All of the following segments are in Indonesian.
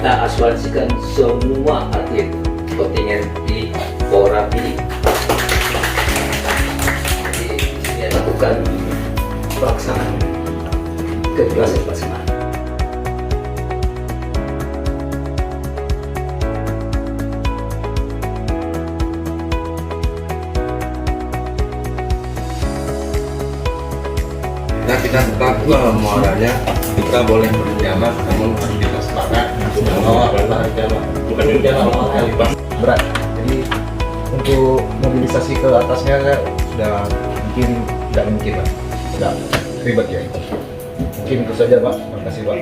kita asuransikan semua atlet kontingen di Pora ini. Jadi dia lakukan pelaksanaan kebebasan pelaksanaan. Nah, kita tetaplah muaranya, kita boleh berjalan, namun harus kita sepakat bahwa bukan berjalan berat. Jadi untuk mobilisasi ke atasnya sudah mungkin tidak mungkin lah, sudah ribet ya. Mungkin itu saja Pak. Terima kasih Pak.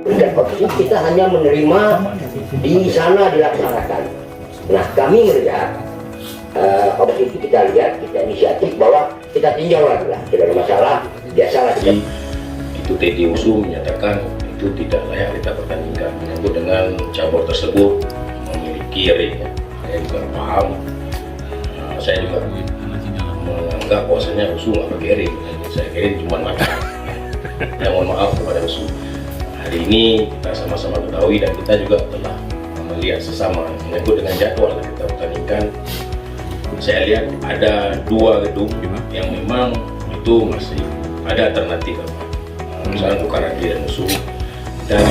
Dan waktu kita hanya menerima di sana dilaksanakan. Nah, kami melihat waktu itu kita lihat, kita inisiatif bahwa kita tinjau lagi lah, tidak ada masalah, biasalah kita. Itu Teddy Usu menyatakan itu tidak layak kita pertandingkan menyangkut dengan cabur tersebut memiliki ring. Saya juga paham, saya juga menganggap bahwasanya Usu nggak pakai ring. Saya kira cuma macam. Ya, mohon maaf kepada Usu. Hari ini kita sama-sama ketahui dan kita juga telah melihat sesama menyangkut dengan jadwal kita pertandingkan. Saya lihat ada 2 gedung yang memang itu masih ada alternatif, misalnya untuk Karate dan Usu. Dan